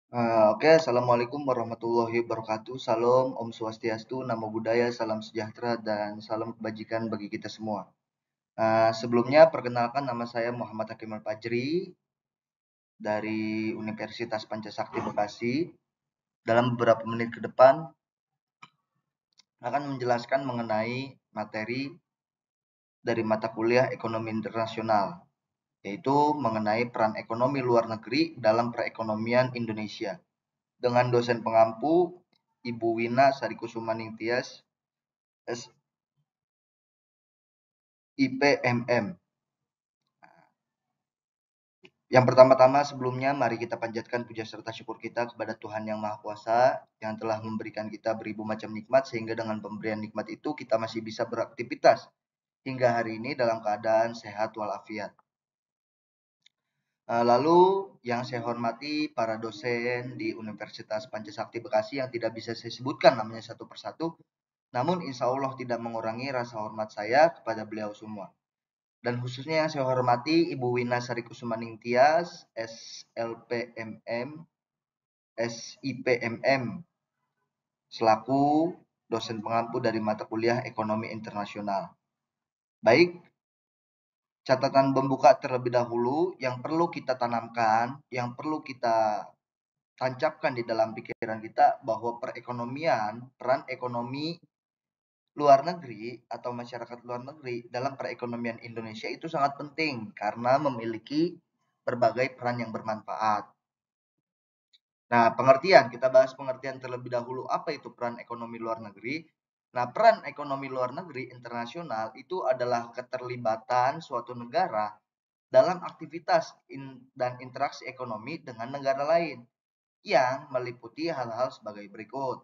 Oke, Assalamualaikum warahmatullahi wabarakatuh. Salam, Om Swastiastu, Namo Buddhaya, salam sejahtera, dan salam kebajikan bagi kita semua. Sebelumnya, perkenalkan nama saya Muhammad Hakim Al-Fajri dari Universitas Pancasakti Bekasi. Dalam beberapa menit ke depan, akan menjelaskan mengenai materi dari mata kuliah Ekonomi Internasional, yaitu mengenai peran ekonomi luar negeri dalam perekonomian Indonesia. Dengan dosen pengampu Ibu Wina Sarikusumaningtyas, SIPMM. Yang pertama-tama sebelumnya mari kita panjatkan puja serta syukur kita kepada Tuhan Yang Maha Kuasa yang telah memberikan kita beribu macam nikmat sehingga dengan pemberian nikmat itu kita masih bisa beraktivitas hingga hari ini dalam keadaan sehat walafiat. Lalu yang saya hormati para dosen di Universitas Pancasakti Bekasi yang tidak bisa saya sebutkan namanya satu persatu, namun insya Allah tidak mengurangi rasa hormat saya kepada beliau semua. Dan khususnya yang saya hormati Ibu Wina Sarikusumaningtyas, SLPMM, SIPMM, selaku dosen pengampu dari mata kuliah Ekonomi Internasional. Baik, catatan pembuka terlebih dahulu yang perlu kita tanamkan, yang perlu kita tancapkan di dalam pikiran kita bahwa perekonomian, peran ekonomi luar negeri atau masyarakat luar negeri dalam perekonomian Indonesia itu sangat penting karena memiliki berbagai peran yang bermanfaat. Nah, kita bahas pengertian terlebih dahulu apa itu peran ekonomi luar negeri. Nah, peran ekonomi luar negeri internasional itu adalah keterlibatan suatu negara dalam aktivitas dan interaksi ekonomi dengan negara lain yang meliputi hal-hal sebagai berikut.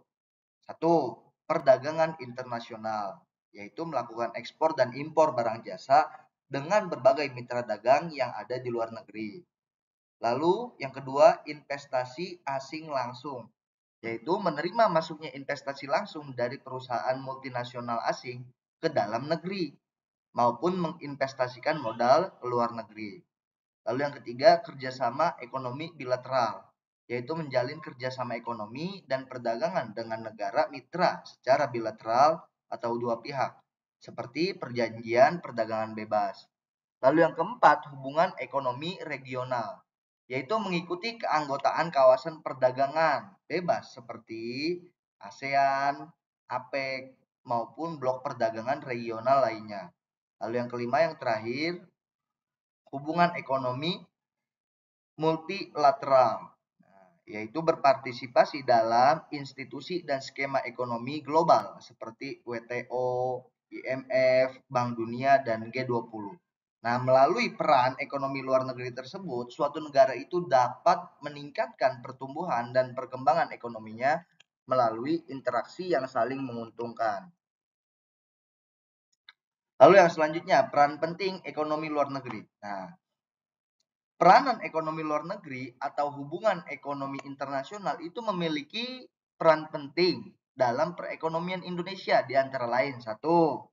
Satu, perdagangan internasional, yaitu melakukan ekspor dan impor barang jasa dengan berbagai mitra dagang yang ada di luar negeri. Lalu yang kedua, investasi asing langsung, yaitu menerima masuknya investasi langsung dari perusahaan multinasional asing ke dalam negeri maupun menginvestasikan modal ke luar negeri. Lalu yang ketiga, kerjasama ekonomi bilateral, yaitu menjalin kerjasama ekonomi dan perdagangan dengan negara mitra secara bilateral atau dua pihak, seperti perjanjian perdagangan bebas. Lalu yang keempat, hubungan ekonomi regional, yaitu mengikuti keanggotaan kawasan perdagangan bebas seperti ASEAN, APEC, maupun blok perdagangan regional lainnya. Lalu yang kelima, yang terakhir, hubungan ekonomi multilateral, yaitu berpartisipasi dalam institusi dan skema ekonomi global seperti WTO, IMF, Bank Dunia, dan G20. Nah, melalui peran ekonomi luar negeri tersebut, suatu negara itu dapat meningkatkan pertumbuhan dan perkembangan ekonominya melalui interaksi yang saling menguntungkan. Lalu yang selanjutnya, peran penting ekonomi luar negeri. Nah, peranan ekonomi luar negeri atau hubungan ekonomi internasional itu memiliki peran penting dalam perekonomian Indonesia di antara lain. Satu,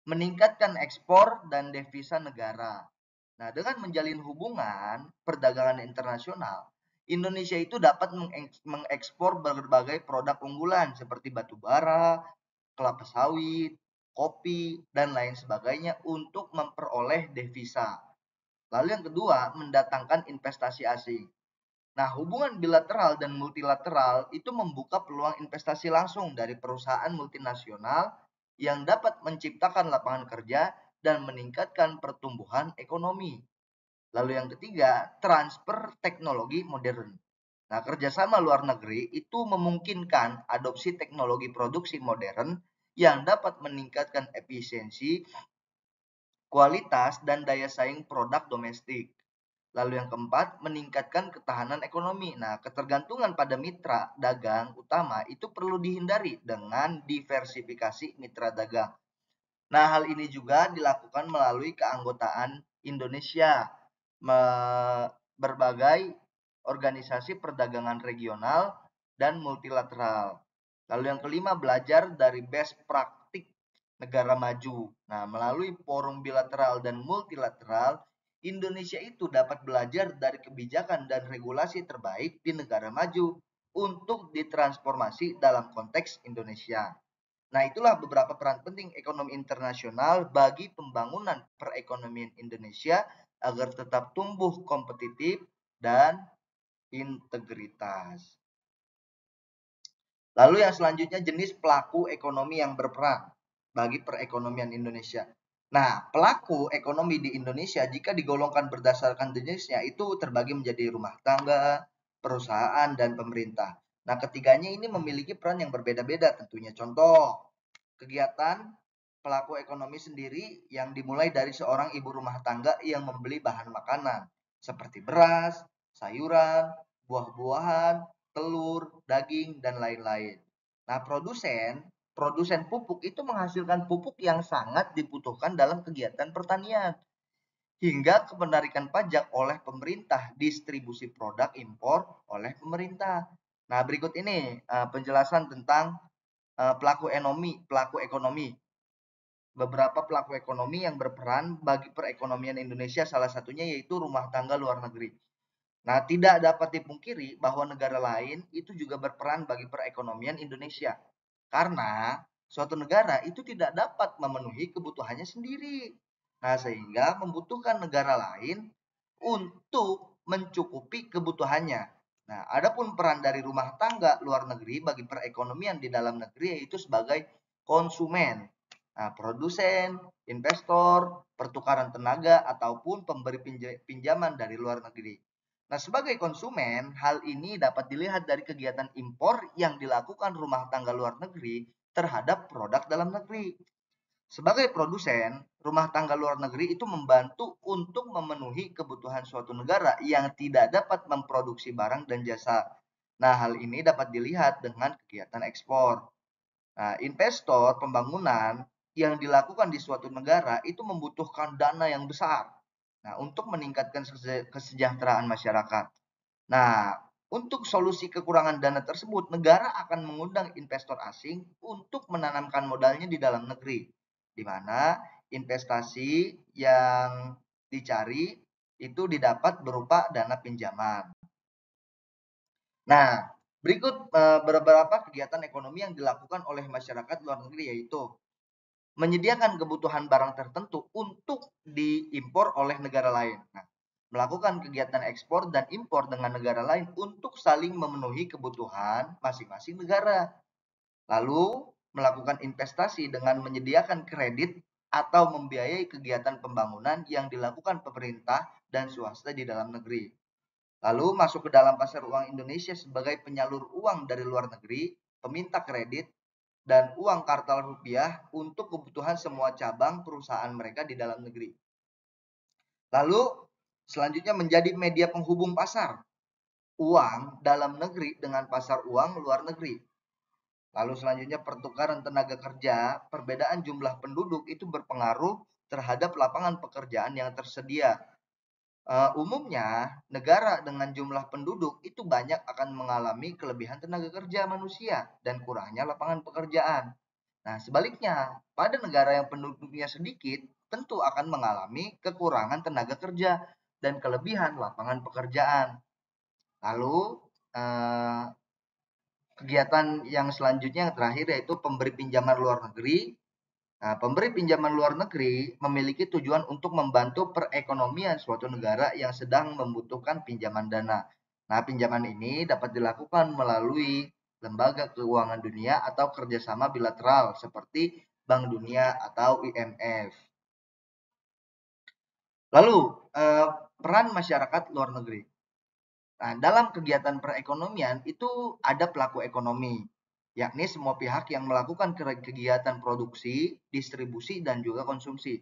meningkatkan ekspor dan devisa negara. Nah, dengan menjalin hubungan perdagangan internasional, Indonesia itu dapat mengekspor berbagai produk unggulan seperti batu bara, kelapa sawit, kopi, dan lain sebagainya untuk memperoleh devisa. Lalu yang kedua, mendatangkan investasi asing. Nah, hubungan bilateral dan multilateral itu membuka peluang investasi langsung dari perusahaan multinasional yang dapat menciptakan lapangan kerja dan meningkatkan pertumbuhan ekonomi. Lalu yang ketiga, transfer teknologi modern. Nah, kerjasama luar negeri itu memungkinkan adopsi teknologi produksi modern yang dapat meningkatkan efisiensi, kualitas, dan daya saing produk domestik. Lalu yang keempat, meningkatkan ketahanan ekonomi. Nah, ketergantungan pada mitra dagang utama itu perlu dihindari dengan diversifikasi mitra dagang. Nah, hal ini juga dilakukan melalui keanggotaan Indonesia berbagai organisasi perdagangan regional dan multilateral. Lalu yang kelima, belajar dari best praktik negara maju. Nah, melalui forum bilateral dan multilateral, Indonesia itu dapat belajar dari kebijakan dan regulasi terbaik di negara maju untuk ditransformasi dalam konteks Indonesia. Nah, itulah beberapa peran penting ekonomi internasional bagi pembangunan perekonomian Indonesia agar tetap tumbuh kompetitif dan integritas. Lalu yang selanjutnya jenis pelaku ekonomi yang berperan bagi perekonomian Indonesia. Nah, pelaku ekonomi di Indonesia jika digolongkan berdasarkan jenisnya itu terbagi menjadi rumah tangga, perusahaan, dan pemerintah. Nah, ketiganya ini memiliki peran yang berbeda-beda tentunya. Contoh, kegiatan pelaku ekonomi sendiri yang dimulai dari seorang ibu rumah tangga yang membeli bahan makanan seperti beras, sayuran, buah-buahan, telur, daging, dan lain-lain. Nah, produsen pupuk itu menghasilkan pupuk yang sangat dibutuhkan dalam kegiatan pertanian hingga penarikan pajak oleh pemerintah, distribusi produk impor oleh pemerintah. Nah, berikut ini penjelasan tentang pelaku ekonomi. Beberapa pelaku ekonomi yang berperan bagi perekonomian Indonesia salah satunya yaitu rumah tangga luar negeri. Nah, tidak dapat dipungkiri bahwa negara lain itu juga berperan bagi perekonomian Indonesia. Karena suatu negara itu tidak dapat memenuhi kebutuhannya sendiri. Nah, sehingga membutuhkan negara lain untuk mencukupi kebutuhannya. Nah, adapun peran dari rumah tangga luar negeri bagi perekonomian di dalam negeri yaitu sebagai konsumen. Nah, produsen, investor, pertukaran tenaga, ataupun pemberi pinjaman dari luar negeri. Nah, sebagai konsumen, hal ini dapat dilihat dari kegiatan impor yang dilakukan rumah tangga luar negeri terhadap produk dalam negeri. Sebagai produsen, rumah tangga luar negeri itu membantu untuk memenuhi kebutuhan suatu negara yang tidak dapat memproduksi barang dan jasa. Nah, hal ini dapat dilihat dengan kegiatan ekspor. Nah, investor pembangunan yang dilakukan di suatu negara itu membutuhkan dana yang besar. Nah, untuk meningkatkan kesejahteraan masyarakat. Nah, untuk solusi kekurangan dana tersebut, negara akan mengundang investor asing untuk menanamkan modalnya di dalam negeri, di mana investasi yang dicari itu didapat berupa dana pinjaman. Nah, berikut beberapa kegiatan ekonomi yang dilakukan oleh masyarakat luar negeri yaitu menyediakan kebutuhan barang tertentu untuk diimpor oleh negara lain. Nah, melakukan kegiatan ekspor dan impor dengan negara lain untuk saling memenuhi kebutuhan masing-masing negara. Lalu, melakukan investasi dengan menyediakan kredit atau membiayai kegiatan pembangunan yang dilakukan pemerintah dan swasta di dalam negeri. Lalu masuk ke dalam pasar uang Indonesia sebagai penyalur uang dari luar negeri, peminta kredit, dan uang kartal rupiah untuk kebutuhan semua cabang perusahaan mereka di dalam negeri. Lalu selanjutnya menjadi media penghubung pasar uang dalam negeri dengan pasar uang luar negeri. Lalu selanjutnya pertukaran tenaga kerja, perbedaan jumlah penduduk itu berpengaruh terhadap lapangan pekerjaan yang tersedia. Umumnya negara dengan jumlah penduduk itu banyak akan mengalami kelebihan tenaga kerja manusia dan kurangnya lapangan pekerjaan. Nah, sebaliknya, pada negara yang penduduknya sedikit, tentu akan mengalami kekurangan tenaga kerja dan kelebihan lapangan pekerjaan. Lalu, kegiatan yang selanjutnya yang terakhir yaitu pemberi pinjaman luar negeri. Nah, pemberi pinjaman luar negeri memiliki tujuan untuk membantu perekonomian suatu negara yang sedang membutuhkan pinjaman dana. Nah, pinjaman ini dapat dilakukan melalui lembaga keuangan dunia atau kerjasama bilateral seperti Bank Dunia atau IMF. Lalu, peran masyarakat luar negeri. Nah, dalam kegiatan perekonomian itu ada pelaku ekonomi, yakni semua pihak yang melakukan kegiatan produksi, distribusi, dan juga konsumsi.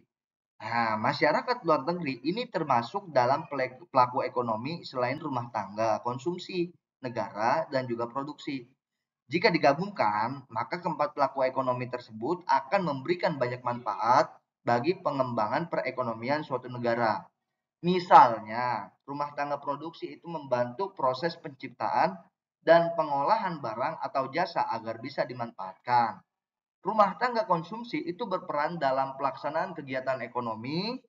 Nah, masyarakat luar negeri ini termasuk dalam pelaku ekonomi selain rumah tangga, konsumsi, negara, dan juga produksi. Jika digabungkan, maka keempat pelaku ekonomi tersebut akan memberikan banyak manfaat bagi pengembangan perekonomian suatu negara. Misalnya, rumah tangga produksi itu membantu proses penciptaan dan pengolahan barang atau jasa agar bisa dimanfaatkan. Rumah tangga konsumsi itu berperan dalam pelaksanaan kegiatan ekonomi,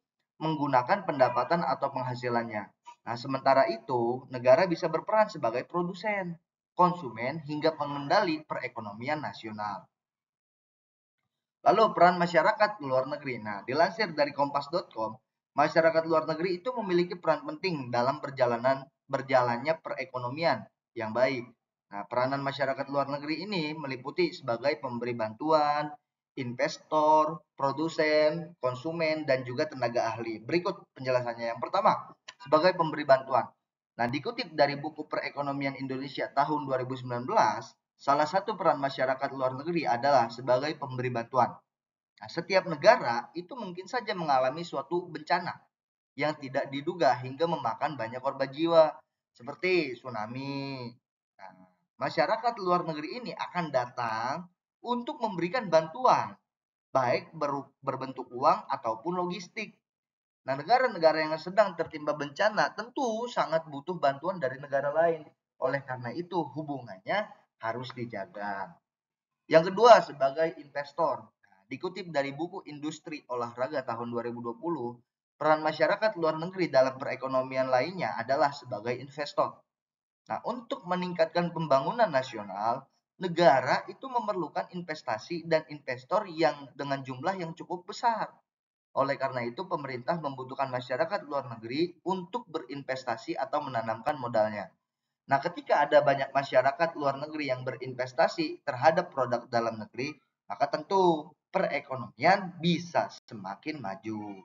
menggunakan pendapatan atau penghasilannya. Nah, sementara itu, negara bisa berperan sebagai produsen, konsumen, hingga pengendali perekonomian nasional. Lalu peran masyarakat luar negeri. Nah, dilansir dari kompas.com, masyarakat luar negeri itu memiliki peran penting dalam berjalannya perekonomian yang baik. Nah, peranan masyarakat luar negeri ini meliputi sebagai pemberi bantuan, investor, produsen, konsumen, dan juga tenaga ahli. Berikut penjelasannya. Yang pertama, sebagai pemberi bantuan. Nah, dikutip dari buku Perekonomian Indonesia tahun 2019, salah satu peran masyarakat luar negeri adalah sebagai pemberi bantuan. Nah, setiap negara itu mungkin saja mengalami suatu bencana yang tidak diduga hingga memakan banyak korban jiwa, seperti tsunami. Nah, masyarakat luar negeri ini akan datang untuk memberikan bantuan, baik berbentuk uang ataupun logistik. Nah, negara-negara yang sedang tertimpa bencana tentu sangat butuh bantuan dari negara lain. Oleh karena itu, hubungannya harus dijaga. Yang kedua, sebagai investor. Nah, dikutip dari buku Industri Olahraga tahun 2020, peran masyarakat luar negeri dalam perekonomian lainnya adalah sebagai investor. Nah, untuk meningkatkan pembangunan nasional, negara itu memerlukan investasi dan investor yang dengan jumlah yang cukup besar. Oleh karena itu, pemerintah membutuhkan masyarakat luar negeri untuk berinvestasi atau menanamkan modalnya. Nah, ketika ada banyak masyarakat luar negeri yang berinvestasi terhadap produk dalam negeri, maka tentu perekonomian bisa semakin maju.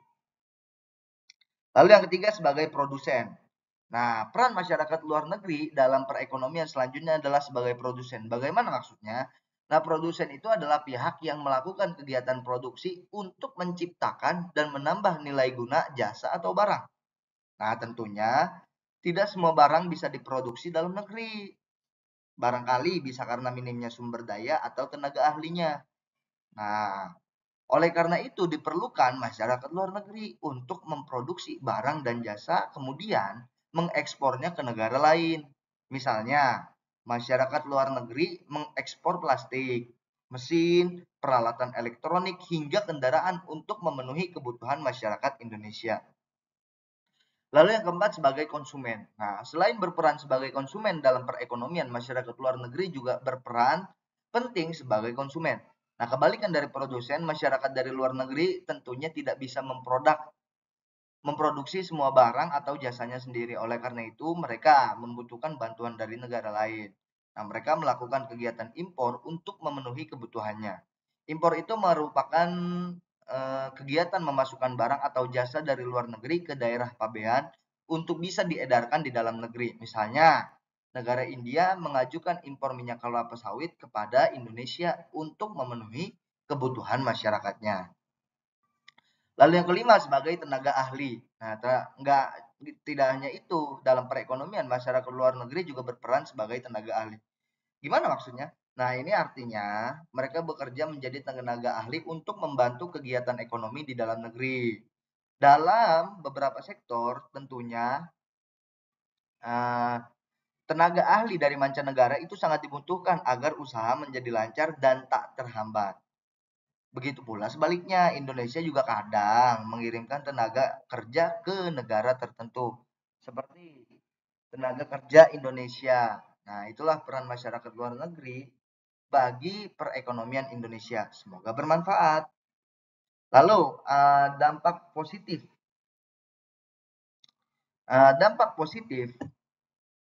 Lalu yang ketiga sebagai produsen. Nah, peran masyarakat luar negeri dalam perekonomian selanjutnya adalah sebagai produsen. Bagaimana maksudnya? Nah, produsen itu adalah pihak yang melakukan kegiatan produksi untuk menciptakan dan menambah nilai guna jasa atau barang. Nah, tentunya tidak semua barang bisa diproduksi dalam negeri. Barangkali bisa karena minimnya sumber daya atau tenaga ahlinya. Nah, oleh karena itu diperlukan masyarakat luar negeri untuk memproduksi barang dan jasa kemudian mengekspornya ke negara lain. Misalnya, masyarakat luar negeri mengekspor plastik, mesin, peralatan elektronik hingga kendaraan untuk memenuhi kebutuhan masyarakat Indonesia. Lalu yang keempat sebagai konsumen. Nah, selain berperan sebagai konsumen dalam perekonomian, masyarakat luar negeri juga berperan penting sebagai konsumen. Nah, kebalikan dari produsen, masyarakat dari luar negeri tentunya tidak bisa memproduksi semua barang atau jasanya sendiri. Oleh karena itu, mereka membutuhkan bantuan dari negara lain. Nah, mereka melakukan kegiatan impor untuk memenuhi kebutuhannya. Impor itu merupakan kegiatan memasukkan barang atau jasa dari luar negeri ke daerah pabean untuk bisa diedarkan di dalam negeri. Misalnya, negara India mengajukan impor minyak kelapa sawit kepada Indonesia untuk memenuhi kebutuhan masyarakatnya. Lalu yang kelima sebagai tenaga ahli. Nah, tidak hanya itu, dalam perekonomian masyarakat luar negeri juga berperan sebagai tenaga ahli. Gimana maksudnya? Nah, ini artinya mereka bekerja menjadi tenaga ahli untuk membantu kegiatan ekonomi di dalam negeri. Dalam beberapa sektor tentunya tenaga ahli dari mancanegara itu sangat dibutuhkan agar usaha menjadi lancar dan tak terhambat. Begitu pula sebaliknya, Indonesia juga kadang mengirimkan tenaga kerja ke negara tertentu, seperti tenaga kerja Indonesia. Nah, itulah peran masyarakat luar negeri bagi perekonomian Indonesia. Semoga bermanfaat. Lalu, dampak positif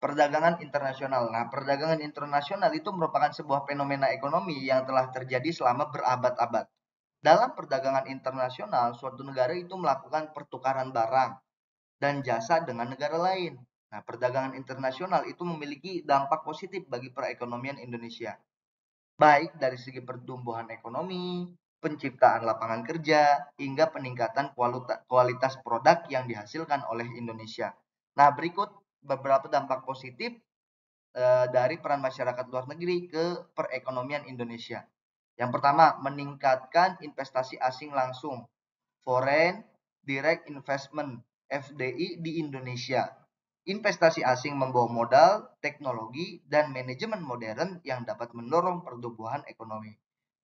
perdagangan internasional. Nah, perdagangan internasional itu merupakan sebuah fenomena ekonomi yang telah terjadi selama berabad-abad. Dalam perdagangan internasional, suatu negara itu melakukan pertukaran barang dan jasa dengan negara lain. Nah, perdagangan internasional itu memiliki dampak positif bagi perekonomian Indonesia, baik dari segi pertumbuhan ekonomi, penciptaan lapangan kerja, hingga peningkatan kualitas produk yang dihasilkan oleh Indonesia. Nah, berikut beberapa dampak positif dari peran masyarakat luar negeri ke perekonomian Indonesia. Yang pertama, meningkatkan investasi asing langsung, foreign direct investment (FDI) di Indonesia. Investasi asing membawa modal, teknologi, dan manajemen modern yang dapat mendorong pertumbuhan ekonomi.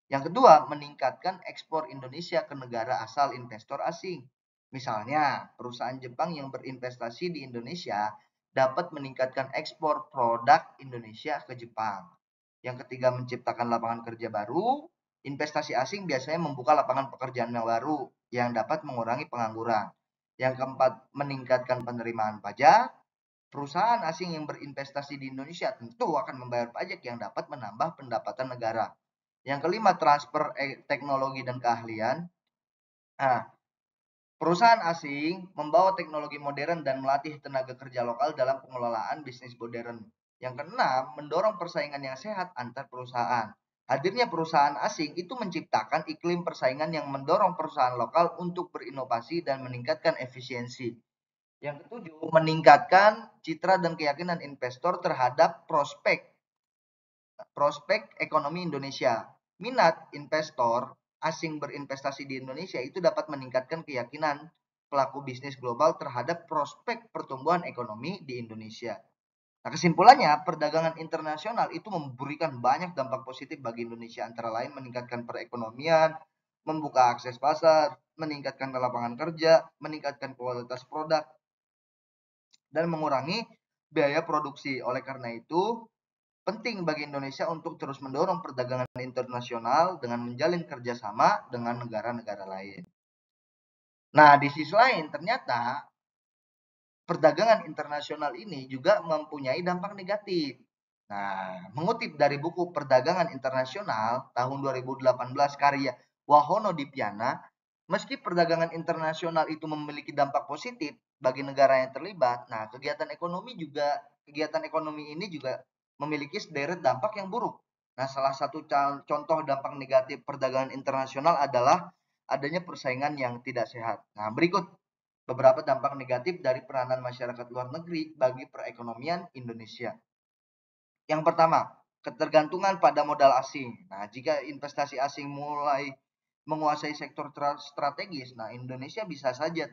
Yang kedua, meningkatkan ekspor Indonesia ke negara asal investor asing. Misalnya, perusahaan Jepang yang berinvestasi di Indonesia dapat meningkatkan ekspor produk Indonesia ke Jepang. Yang ketiga, menciptakan lapangan kerja baru. Investasi asing biasanya membuka lapangan pekerjaan yang baru yang dapat mengurangi pengangguran. Yang keempat, meningkatkan penerimaan pajak. Perusahaan asing yang berinvestasi di Indonesia tentu akan membayar pajak yang dapat menambah pendapatan negara. Yang kelima, transfer teknologi dan keahlian. Nah, perusahaan asing membawa teknologi modern dan melatih tenaga kerja lokal dalam pengelolaan bisnis modern. Yang keenam, mendorong persaingan yang sehat antar perusahaan. Hadirnya perusahaan asing itu menciptakan iklim persaingan yang mendorong perusahaan lokal untuk berinovasi dan meningkatkan efisiensi. Yang ketujuh, meningkatkan citra dan keyakinan investor terhadap prospek ekonomi Indonesia. Minat investor asing berinvestasi di Indonesia itu dapat meningkatkan keyakinan pelaku bisnis global terhadap prospek pertumbuhan ekonomi di Indonesia. Nah, kesimpulannya, perdagangan internasional itu memberikan banyak dampak positif bagi Indonesia, antara lain meningkatkan perekonomian, membuka akses pasar, meningkatkan lapangan kerja, meningkatkan kualitas produk, dan mengurangi biaya produksi. Oleh karena itu, penting bagi Indonesia untuk terus mendorong perdagangan internasional dengan menjalin kerjasama dengan negara-negara lain. Nah, di sisi lain ternyata perdagangan internasional ini juga mempunyai dampak negatif. Nah, mengutip dari buku Perdagangan Internasional tahun 2018 karya Wahono Dipiana, meski perdagangan internasional itu memiliki dampak positif bagi negara yang terlibat, nah kegiatan ekonomi ini juga memiliki sederet dampak yang buruk. Nah, salah satu contoh dampak negatif perdagangan internasional adalah adanya persaingan yang tidak sehat. Nah, berikut beberapa dampak negatif dari peranan masyarakat luar negeri bagi perekonomian Indonesia. Yang pertama, ketergantungan pada modal asing. Nah, jika investasi asing mulai menguasai sektor strategis, nah Indonesia bisa saja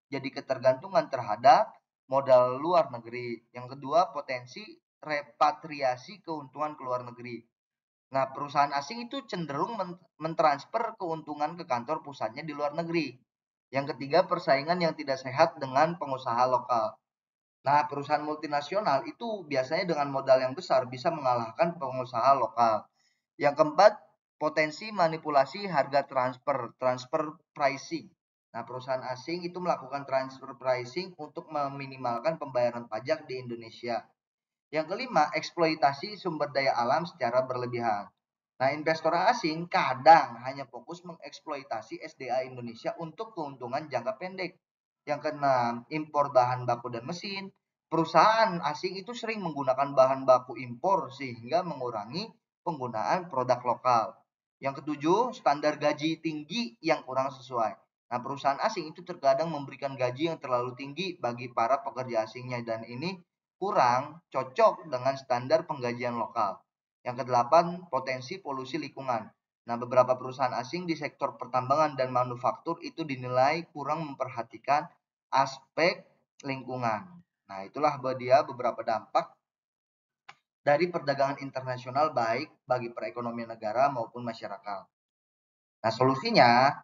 jadi ketergantungan terhadap modal luar negeri. Yang kedua, potensi repatriasi keuntungan ke luar negeri. Nah, perusahaan asing itu cenderung mentransfer keuntungan ke kantor pusatnya di luar negeri. Yang ketiga, persaingan yang tidak sehat dengan pengusaha lokal. Nah, perusahaan multinasional itu biasanya dengan modal yang besar bisa mengalahkan pengusaha lokal. Yang keempat, potensi manipulasi harga transfer pricing. Nah, perusahaan asing itu melakukan transfer pricing untuk meminimalkan pembayaran pajak di Indonesia. Yang kelima, eksploitasi sumber daya alam secara berlebihan. Nah, investor asing kadang hanya fokus mengeksploitasi SDA Indonesia untuk keuntungan jangka pendek. Yang keenam, impor bahan baku dan mesin. Perusahaan asing itu sering menggunakan bahan baku impor sehingga mengurangi penggunaan produk lokal. Yang ketujuh, standar gaji tinggi yang kurang sesuai. Nah, perusahaan asing itu terkadang memberikan gaji yang terlalu tinggi bagi para pekerja asingnya dan ini kurang cocok dengan standar penggajian lokal. Yang kedelapan, potensi polusi lingkungan. Nah, beberapa perusahaan asing di sektor pertambangan dan manufaktur itu dinilai kurang memperhatikan aspek lingkungan. Nah, itulah dia beberapa dampak dari perdagangan internasional baik bagi perekonomian negara maupun masyarakat. Nah, solusinya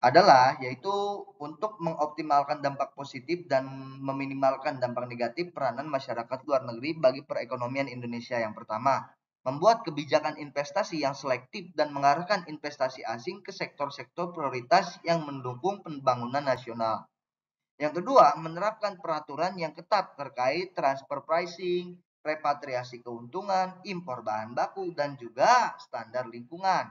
adalah yaitu untuk mengoptimalkan dampak positif dan meminimalkan dampak negatif peranan masyarakat luar negeri bagi perekonomian Indonesia. Yang pertama, membuat kebijakan investasi yang selektif dan mengarahkan investasi asing ke sektor-sektor prioritas yang mendukung pembangunan nasional. Yang kedua, menerapkan peraturan yang ketat terkait transfer pricing, repatriasi keuntungan, impor bahan baku, dan juga standar lingkungan.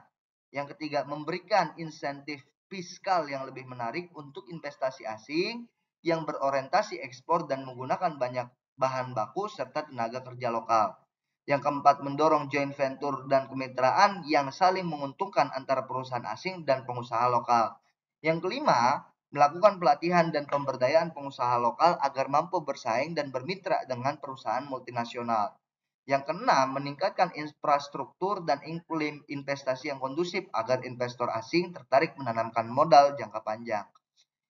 Yang ketiga, memberikan insentif fiskal yang lebih menarik untuk investasi asing yang berorientasi ekspor dan menggunakan banyak bahan baku serta tenaga kerja lokal. Yang keempat, mendorong joint venture dan kemitraan yang saling menguntungkan antara perusahaan asing dan pengusaha lokal. Yang kelima, melakukan pelatihan dan pemberdayaan pengusaha lokal agar mampu bersaing dan bermitra dengan perusahaan multinasional. Yang keenam, meningkatkan infrastruktur dan iklim investasi yang kondusif agar investor asing tertarik menanamkan modal jangka panjang.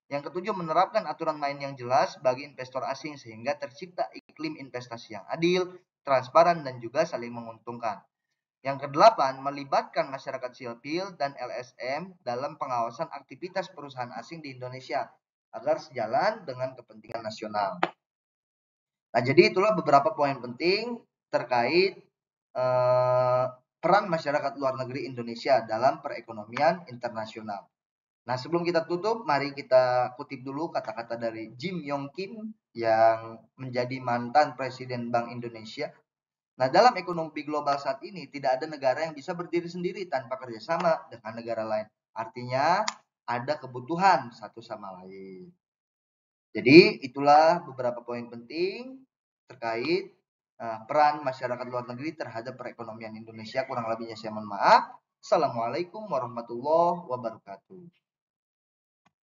Yang ketujuh, menerapkan aturan main yang jelas bagi investor asing sehingga tercipta iklim investasi yang adil, transparan, dan juga saling menguntungkan. Yang kedelapan, melibatkan masyarakat sipil dan LSM dalam pengawasan aktivitas perusahaan asing di Indonesia agar sejalan dengan kepentingan nasional. Nah, jadi itulah beberapa poin penting terkait peran masyarakat luar negeri Indonesia dalam perekonomian internasional. Nah, sebelum kita tutup, mari kita kutip dulu kata-kata dari Jim Yong Kim yang menjadi mantan Presiden Bank Indonesia. Nah, dalam ekonomi global saat ini, tidak ada negara yang bisa berdiri sendiri tanpa kerjasama dengan negara lain. Artinya, ada kebutuhan satu sama lain. Jadi, itulah beberapa poin penting terkait peran masyarakat luar negeri terhadap perekonomian Indonesia. Kurang lebihnya saya mohon maaf. Assalamualaikum warahmatullahi wabarakatuh.